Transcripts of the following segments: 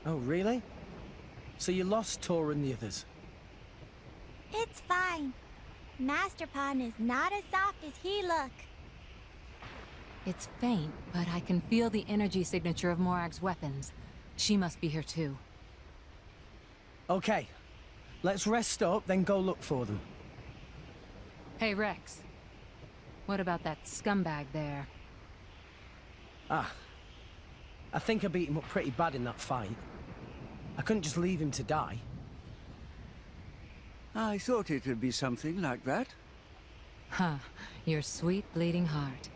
Oh, really? So you lost Tora and the others? It's fine. Master Pawn is not as soft as he look. It's faint, but I can feel the energy signature of Morag's weapons. She must be here too. Okay. Let's rest up, then go look for them. Hey, Rex. What about that scumbag there? Ah. I think I beat him up pretty bad in that fight. I couldn't just leave him to die. I thought it would be something like that. Huh. Your sweet bleeding heart.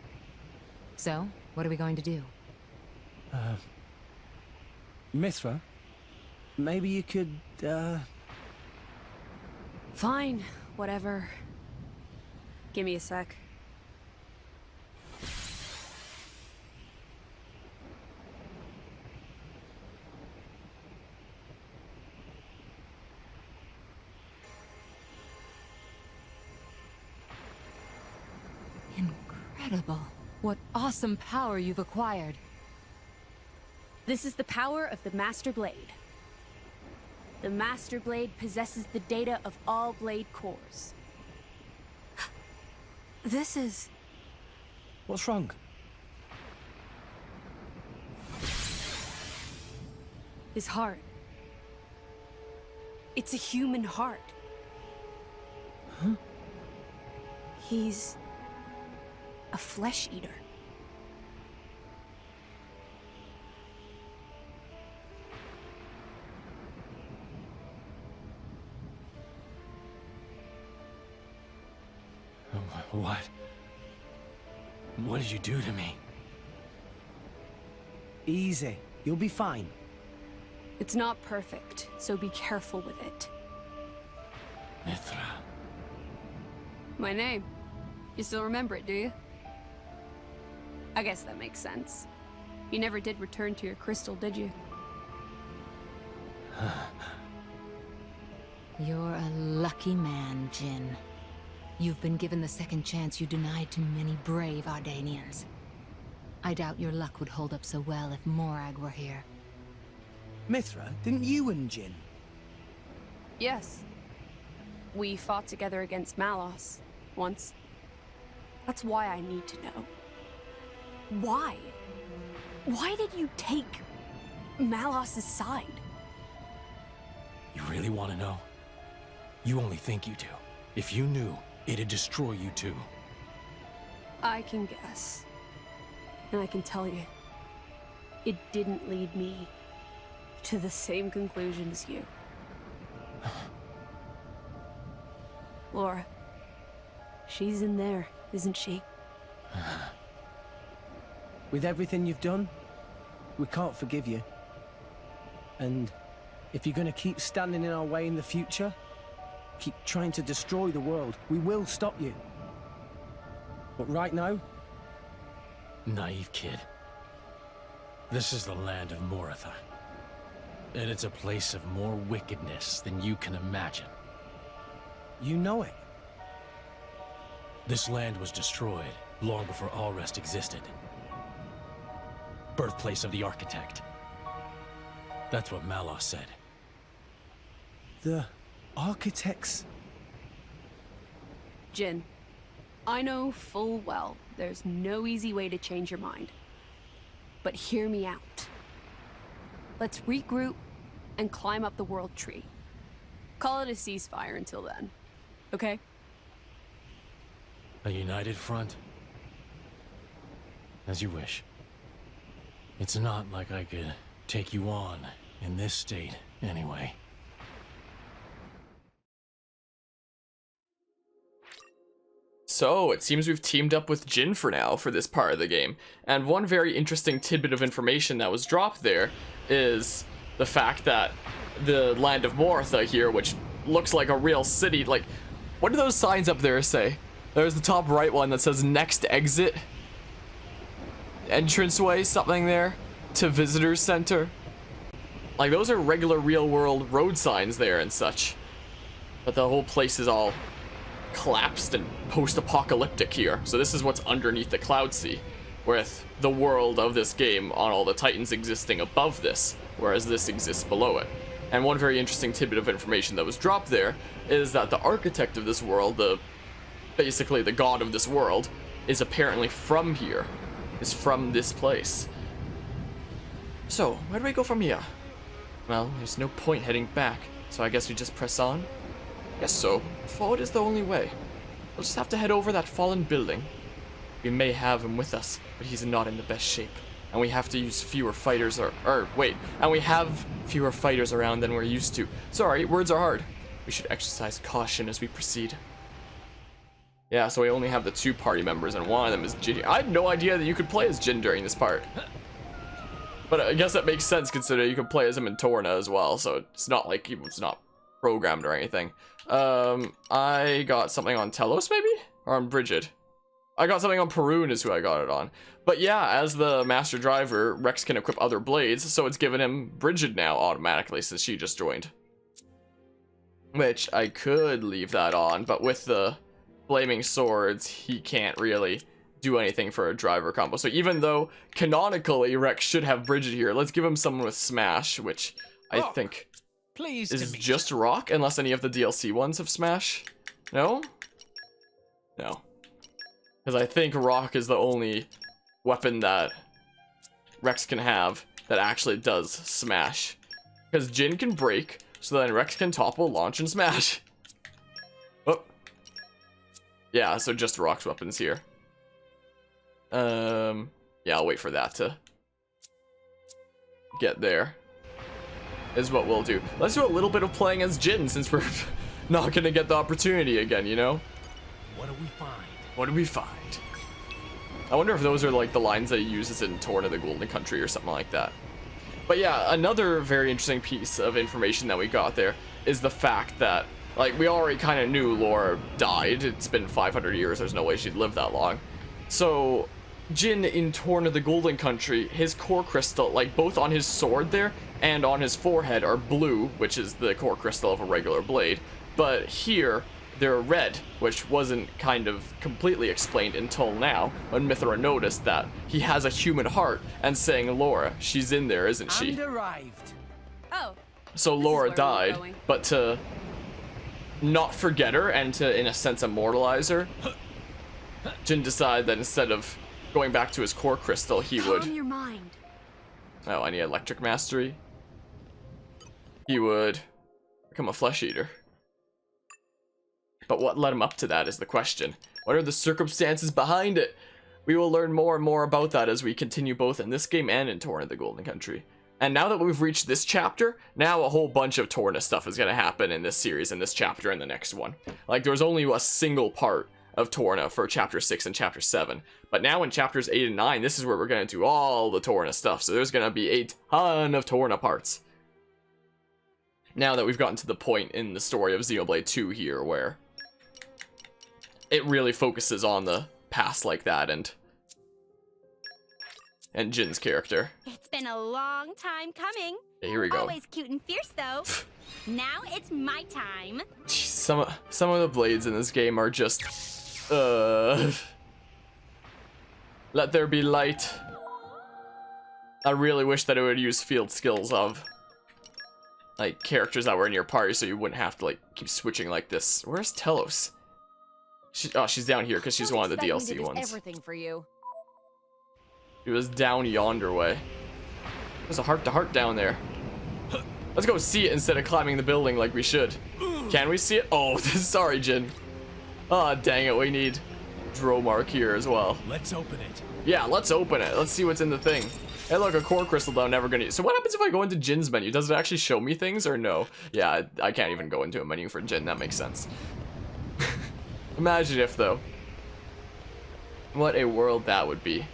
So, what are we going to do? Mithra? Maybe you could, Fine. Whatever. Give me a sec. Incredible. What awesome power you've acquired. This is the power of the Master Blade. The Master Blade possesses the data of all blade cores. This is... What's wrong? his heart. It's a human heart. Huh? He's... a flesh eater. What? What did you do to me? Easy. You'll be fine. It's not perfect, so be careful with it. Mithra. My name. You still remember it, do you? I guess that makes sense. You never did return to your crystal, did you? You're a lucky man, Jin. You've been given the second chance you denied to many brave Ardainians. I doubt your luck would hold up so well if Morag were here. Mithra, didn't you and Jin? Yes. We fought together against Malos, once. That's why I need to know. Why? Why did you take Malos' side? You really want to know? You only think you do. If you knew, it'd destroy you too. I can guess. And I can tell you, it didn't lead me to the same conclusion as you. Laura, she's in there, isn't she? With everything you've done, we can't forgive you. And if you're gonna keep standing in our way in the future, keep trying to destroy the world, we will stop you. But right now... Naive kid. This is the land of Moratha. And it's a place of more wickedness than you can imagine. You know it. This land was destroyed long before all rest existed. Birthplace of the architect. That's what Malos said. The architects... Jin, I know full well there's no easy way to change your mind. But hear me out. Let's regroup and climb up the world tree. Call it a ceasefire until then, okay? A united front? As you wish. It's not like I could take you on in this state, anyway. So, it seems we've teamed up with Jin for now for this part of the game. And one very interesting tidbit of information that was dropped there is the fact that the land of Moratha here, which looks like a real city, like, what do those signs up there say? There's the top right one that says next exit, entranceway, something there, to visitor center. Like, those are regular real world road signs there and such. But the whole place is all collapsed and post-apocalyptic here. So this is what's underneath the cloud sea. with the world of this game on all the Titans existing above this, whereas this exists below it. And one very interesting tidbit of information that was dropped there is that the architect of this world, basically the god of this world, is apparently from here, is from this place. So, where do we go from here? Well, there's no point heading back, so I guess we just press on? Guess so. Forward is the only way. We'll just have to head over that fallen building. We may have him with us, but he's not in the best shape. And we have to use fewer fighters and we have fewer fighters around than we're used to. Sorry, words are hard. We should exercise caution as we proceed. Yeah, so we only have the 2 party members, and one of them is Jin. I had no idea that you could play as Jin during this part. But I guess that makes sense considering you can play as him in Torna as well, so it's not like he was not programmed or anything. I got something on Telos maybe? Or on Brighid? I got something on Perun is who I got it on. But yeah, as the master driver, Rex can equip other blades, so it's given him Brighid now automatically since she just joined. Which I could leave that on, but with the flaming swords, he can't really do anything for a driver combo. So even though canonically Rex should have Brighid here, let's give him someone with Smash, which I think is just Rock, unless any of the DLC ones have Smash. No? No. Because I think Rock is the only weapon that Rex can have that actually does Smash. Because Jin can break, so then Rex can topple, launch, and smash. Oh. Yeah, so just Rock's weapons here. Yeah, I'll wait for that to get there. Is what we'll do. Let's do a little bit of playing as Jin since we're not gonna get the opportunity again, you know? What do we find? What do we find? I wonder if those are like the lines that he uses in Torna the Golden Country or something like that. But yeah, another very interesting piece of information that we got there is the fact that, like, we already kind of knew Laura died. It's been 500 years. There's no way she'd live that long. So Jin in Torna the Golden Country, his core crystal, like both on his sword there and on his forehead are blue, which is the core crystal of a regular blade. But here, they're red, which wasn't kind of completely explained until now, when Mithra noticed that he has a human heart and saying, Laura, she's in there, isn't she? And arrived. Oh. So Laura died, but to not forget her and to, in a sense, immortalize her, Jin decided that instead of going back to his core crystal, he would... Calm your mind. Oh, I need electric mastery. He would become a flesh eater. But what led him up to that is the question. What are the circumstances behind it? We will learn more and more about that as we continue both in this game and in Torna the Golden Country. And now that we've reached this chapter, now a whole bunch of Torna stuff is going to happen in this series, in this chapter and the next one. Like, there was only a single part of Torna for Chapter 6 and Chapter 7. But now in Chapters 8 and 9, this is where we're going to do all the Torna stuff. So there's going to be a ton of Torna parts. Now that we've gotten to the point in the story of Xenoblade 2 here, where it really focuses on the past like that and Jin's character. It's been a long time coming. Okay, here we go. Always cute and fierce, though. Now it's my time. Some of the blades in this game are just let there be light. I really wish that it would use field skills of like characters that were in your party so you wouldn't have to like keep switching like this. Where's Telos? She's down here because she's one of the DLC ones. Everything for you. She was down yonder way. There's a heart-to-heart down there. Let's go see it instead of climbing the building like we should. Can we see it? Oh, sorry, Jin. Ah, dang it, we need Dromark here as well. Let's open it. Yeah, let's open it. Let's see what's in the thing. Hey, look, a core crystal that I'm never gonna use. So what happens if I go into Jin's menu? Does it actually show me things or no? Yeah, I can't even go into a menu for Jin. That makes sense. Imagine if, though. What a world that would be.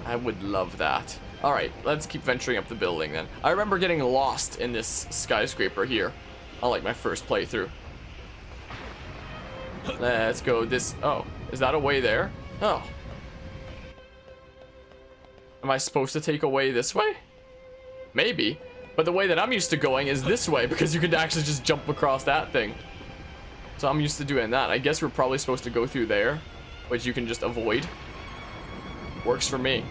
I would love that. Alright, let's keep venturing up the building then. I remember getting lost in this skyscraper here on like my first playthrough. Let's go this... Oh, is that a way there? Oh. Am I supposed to take a way this way? Maybe. But the way that I'm used to going is this way because you can actually just jump across that thing. So I'm used to doing that. I guess we're probably supposed to go through there, which you can just avoid. Works for me.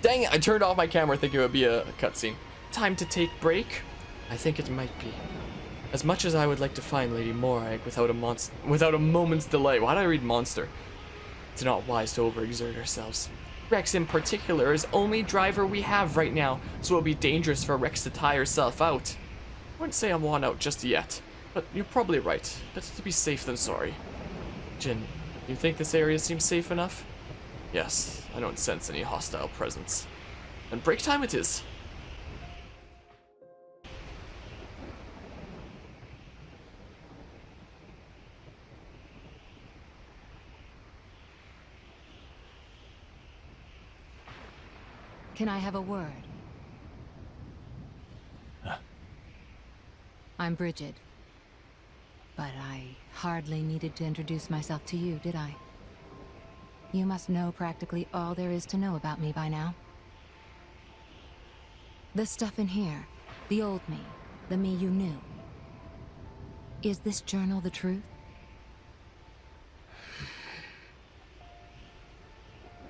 Dang it, I turned off my camera thinking it would be a cutscene. Time to take break? I think it might be. As much as I would like to find Lady Morag without a moment's delay. Why did I read monster? It's not wise to overexert ourselves. Rex in particular is only driver we have right now, so it'll be dangerous for Rex to tire herself out. I wouldn't say I'm worn out just yet, but you're probably right. Better to be safe than sorry. Jin, you think this area seems safe enough? Yes, I don't sense any hostile presence. And break time it is. Can I have a word? I'm Brighid. But I hardly needed to introduce myself to you, did I? You must know practically all there is to know about me by now. The stuff in here, the old me, the me you knew. Is this journal the truth?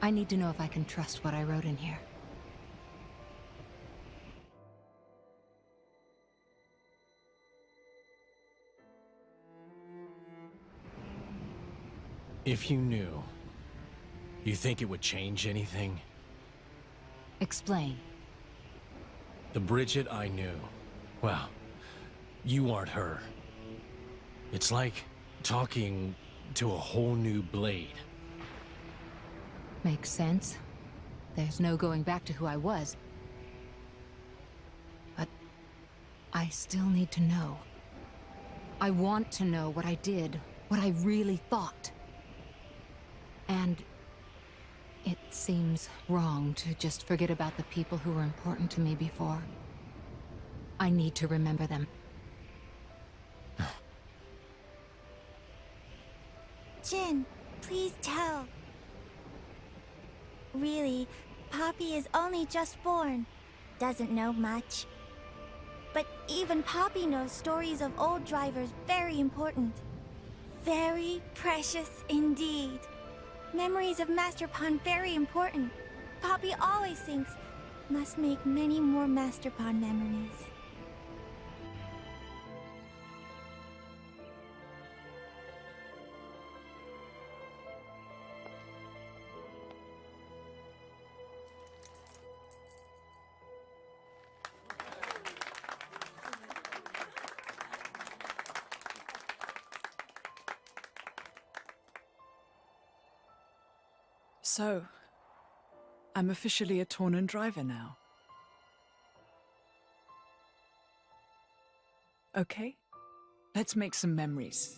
I need to know if I can trust what I wrote in here. If you knew, you think it would change anything? Explain. The Brighid I knew, well, you aren't her. It's like talking to a whole new blade. Makes sense. There's no going back to who I was. But I still need to know. I want to know what I did, what I really thought. And it seems wrong to just forget about the people who were important to me before. I need to remember them. Jin, please tell. Really, Poppy is only just born. Doesn't know much. But even Poppy knows stories of old drivers very important. Very precious indeed. Memories of Master Pawn very important. Poppy always thinks, must make many more Master Pawn memories. So, I'm officially a Tornan driver now. Okay, let's make some memories.